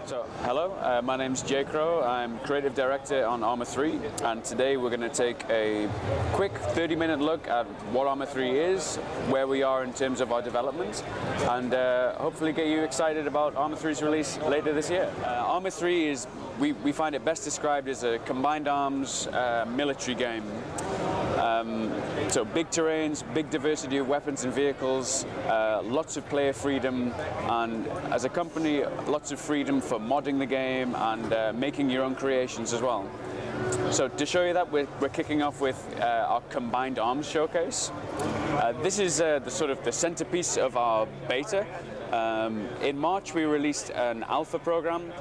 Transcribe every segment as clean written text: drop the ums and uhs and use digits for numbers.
So, hello, my name's Jay Crow. I'm creative director on Arma 3, and today we're going to take a quick 30-minute look at what Arma 3 is, where we are in terms of our development, and hopefully get you excited about Arma 3's release later this year. Arma 3 is, we find it best described as a combined arms military game. So big terrains, big diversity of weapons and vehicles, lots of player freedom, and as a company, lots of freedom for modding the game and making your own creations as well. So to show you that, we're kicking off with our combined arms showcase. This is the sort of the centerpiece of our beta. In March, we released an alpha program.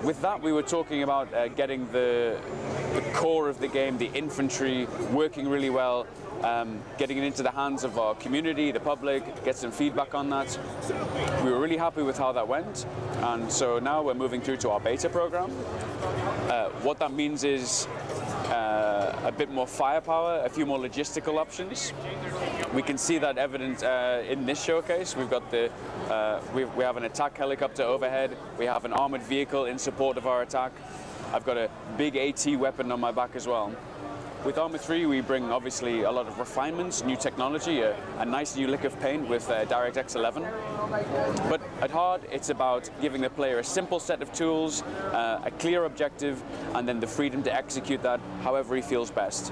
With that, we were talking about getting the core of the game, the infantry, working really well, getting it into the hands of our community, the public, get some feedback on that. We were really happy with how that went, and so now we're moving through to our beta program. What that means is a bit more firepower, a few more logistical options. We can see that evident in this showcase. We've got the we have an attack helicopter overhead. We have an armored vehicle in support of our attack. I've got a big AT weapon on my back as well. With Arma 3, we bring obviously a lot of refinements, new technology, a nice new lick of paint with DirectX 11. But at heart, it's about giving the player a simple set of tools, a clear objective, and then the freedom to execute that however he feels best.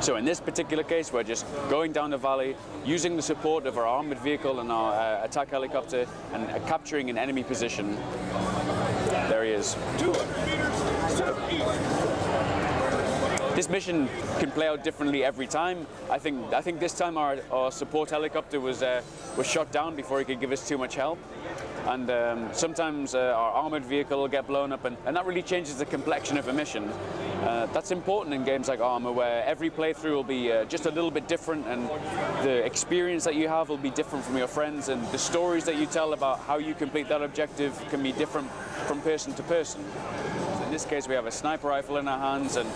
So in this particular case, we're just going down the valley, using the support of our armored vehicle and our attack helicopter, and capturing an enemy position. There he is. This mission can play out differently every time. I think this time our support helicopter was shot down before he could give us too much help. And sometimes our armored vehicle will get blown up, and that really changes the complexion of a mission. That's important in games like Arma, where every playthrough will be just a little bit different, and the experience that you have will be different from your friends, and the stories that you tell about how you complete that objective can be different from person to person. In this case, we have a sniper rifle in our hands, and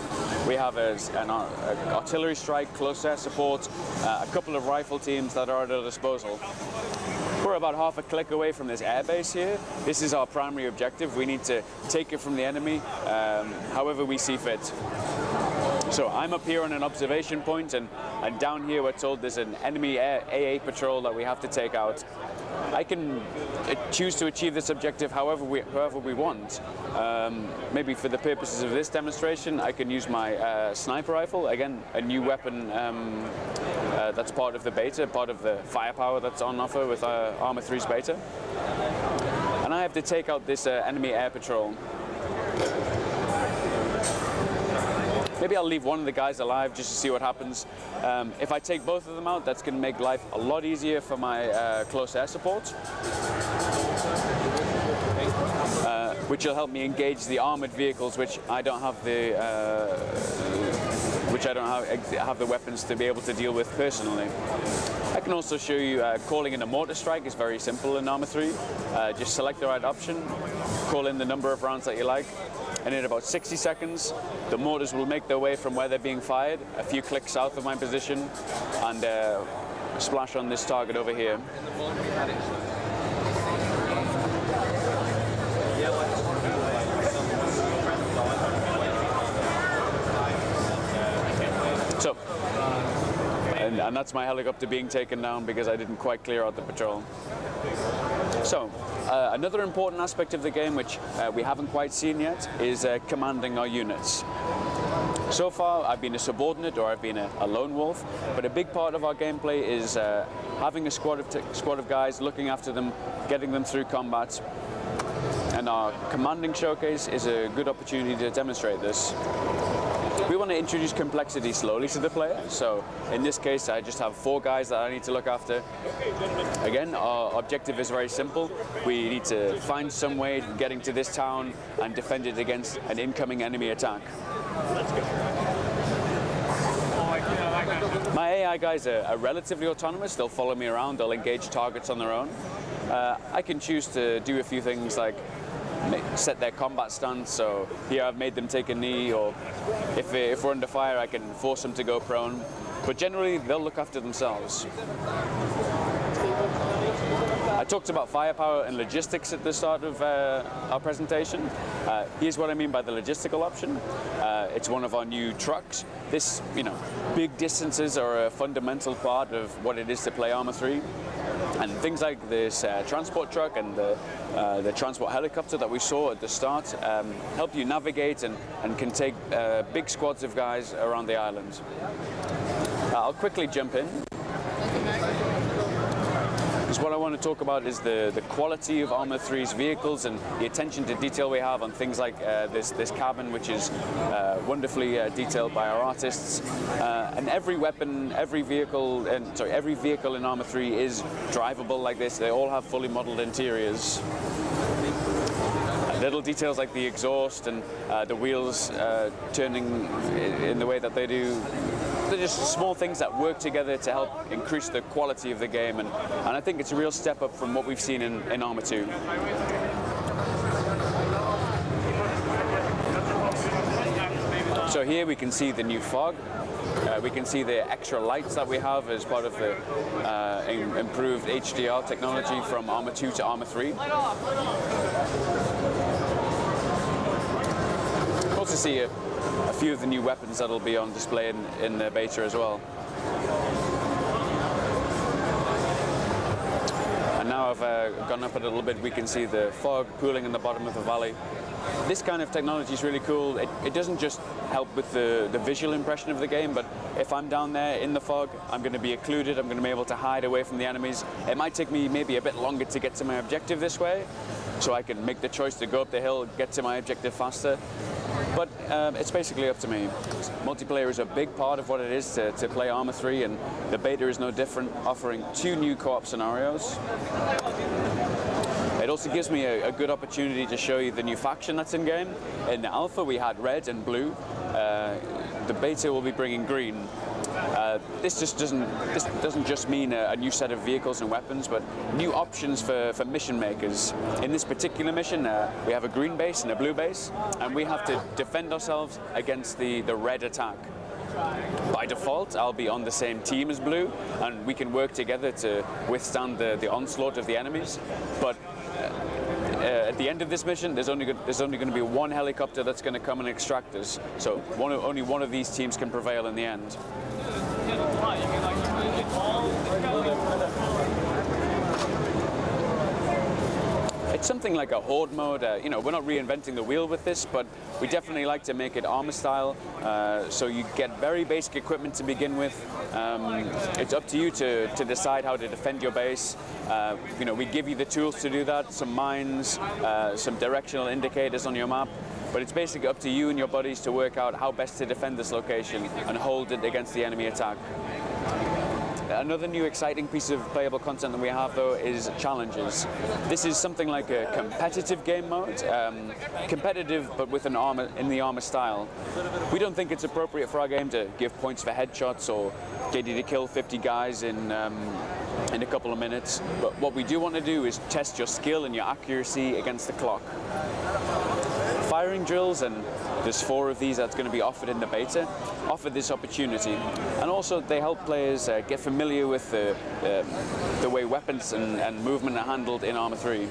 we have an artillery strike, close air support, a couple of rifle teams that are at our disposal. We're about half a click away from this airbase here. This is our primary objective. We need to take it from the enemy however we see fit. So I'm up here on an observation point, and down here we're told there's an enemy AA patrol that we have to take out. I can choose to achieve this objective however we want. Maybe for the purposes of this demonstration, I can use my sniper rifle, again a new weapon that's part of the beta, part of the firepower that's on offer with Arma 3's beta. And I have to take out this enemy air patrol. Maybe I'll leave one of the guys alive just to see what happens. If I take both of them out, that's going to make life a lot easier for my close air support, which will help me engage the armored vehicles, which I don't have the have the weapons to be able to deal with personally. I can also show you calling in a mortar strike is very simple in Arma 3. Just select the right option, call in the number of rounds that you like, and in about 60 seconds, the mortars will make their way from where they're being fired, a few clicks south of my position, and splash on this target over here. So, and that's my helicopter being taken down because I didn't quite clear out the patrol. So, another important aspect of the game, which we haven't quite seen yet, is commanding our units. So far, I've been a subordinate or I've been a lone wolf, but a big part of our gameplay is having a squad of guys, looking after them, getting them through combat. And our commanding showcase is a good opportunity to demonstrate this. We want to introduce complexity slowly to the player, so in this case I just have 4 guys that I need to look after. Again, our objective is very simple. We need to find some way of getting to this town and defend it against an incoming enemy attack. My AI guys are relatively autonomous. They'll follow me around, they'll engage targets on their own. I can choose to do a few things like set their combat stance, so here I've made them take a knee, or if we're under fire I can force them to go prone, but generally they'll look after themselves. talked about firepower and logistics at the start of our presentation. Here's what I mean by the logistical option. It's one of our new trucks. This, big distances are a fundamental part of what it is to play Arma 3. And things like this transport truck and the transport helicopter that we saw at the start help you navigate and can take big squads of guys around the island. I'll quickly jump in. Because what I want to talk about is the quality of Arma 3's vehicles and the attention to detail we have on things like this cabin, which is wonderfully detailed by our artists. And every weapon, every vehicle in Arma 3 is drivable like this. They all have fully modeled interiors. Little details like the exhaust and the wheels turning in the way that they do. They're just small things that work together to help increase the quality of the game, and I think it's a real step up from what we've seen in Arma 2. So here we can see the new fog. We can see the extra lights that we have as part of the improved HDR technology from Arma 2 to Arma 3. Also see a few of the new weapons that'll be on display in the beta as well. And now I've gone up a little bit, we can see the fog pooling in the bottom of the valley. This kind of technology is really cool. It doesn't just help with the visual impression of the game, but if I'm down there in the fog, I'm going to be occluded, I'm going to be able to hide away from the enemies. It might take me maybe a bit longer to get to my objective this way, so I can make the choice to go up the hill, get to my objective faster. But it's basically up to me. Multiplayer is a big part of what it is to play Arma 3, and the beta is no different, offering 2 new co-op scenarios. It also gives me a good opportunity to show you the new faction that's in game. In the alpha we had red and blue. The beta will be bringing green. This doesn't just mean a new set of vehicles and weapons, but new options for mission makers. In this particular mission, we have a green base and a blue base, and we have to defend ourselves against the red attack. By default, I'll be on the same team as blue, and we can work together to withstand the onslaught of the enemies. But at the end of this mission, there's only going to be one helicopter that's going to come and extract us. So only one of these teams can prevail in the end. It's something like a horde mode. We're not reinventing the wheel with this, but we definitely like to make it Arma style. So you get very basic equipment to begin with. It's up to you to decide how to defend your base. We give you the tools to do that, some mines, some directional indicators on your map. But it's basically up to you and your buddies to work out how best to defend this location and hold it against the enemy attack. Another new exciting piece of playable content that we have, though, is challenges. This is something like a competitive game mode, competitive but with an Arma in the Arma style. We don't think it's appropriate for our game to give points for headshots or get you to kill 50 guys in a couple of minutes. But what we do want to do is test your skill and your accuracy against the clock. Firing drills, and there's 4 of these that's going to be offered in the beta, offer this opportunity. And also they help players get familiar with the way weapons and movement are handled in Arma 3.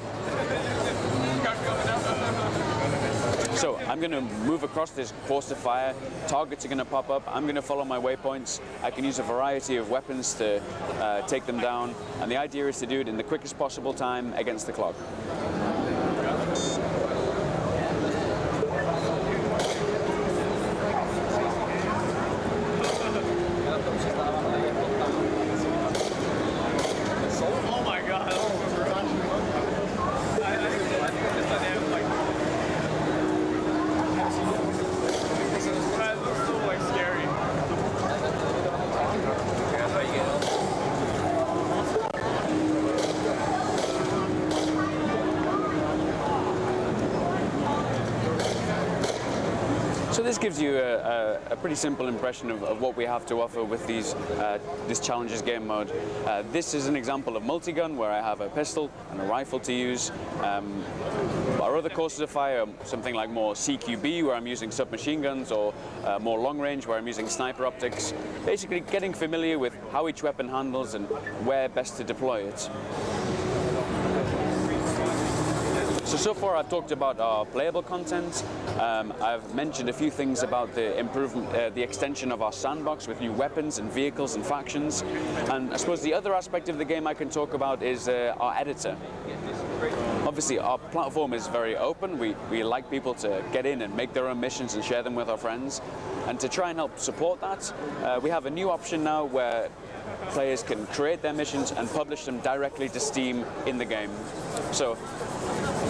So I'm going to move across this course of fire, targets are going to pop up, I'm going to follow my waypoints, I can use a variety of weapons to take them down, and the idea is to do it in the quickest possible time against the clock. This gives you a pretty simple impression of what we have to offer with this challenges game mode. This is an example of multi-gun where I have a pistol and a rifle to use. Our other courses of fire are something like more CQB where I'm using submachine guns, or more long range where I'm using sniper optics. Basically getting familiar with how each weapon handles and where best to deploy it. So far I've talked about our playable content. I've mentioned a few things about the improvement, the extension of our sandbox with new weapons and vehicles and factions. And I suppose the other aspect of the game I can talk about is our editor. Obviously our platform is very open. We like people to get in and make their own missions and share them with our friends. And to try and help support that, we have a new option now where players can create their missions and publish them directly to Steam in the game. So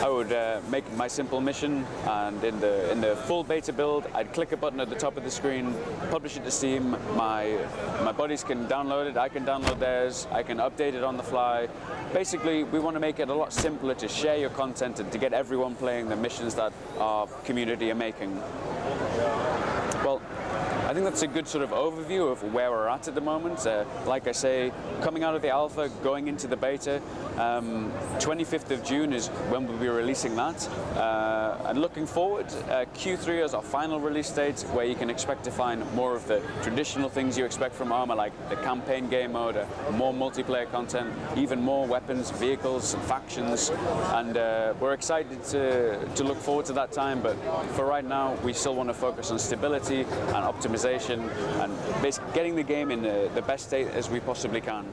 I would make my simple mission, and in the full beta build, I'd click a button at the top of the screen, publish it to Steam. My buddies can download it, I can download theirs, I can update it on the fly. Basically, we want to make it a lot simpler to share your content and to get everyone playing the missions that our community are making. Well, I think that's a good sort of overview of where we're at the moment. Like I say, coming out of the alpha, going into the beta, 25th of June is when we'll be releasing that. And looking forward, Q3 is our final release date, where you can expect to find more of the traditional things you expect from Arma, like the campaign game mode, more multiplayer content, even more weapons, vehicles, and factions. And we're excited to look forward to that time, but for right now, we still want to focus on stability and optimization and basically getting the game in the best state as we possibly can.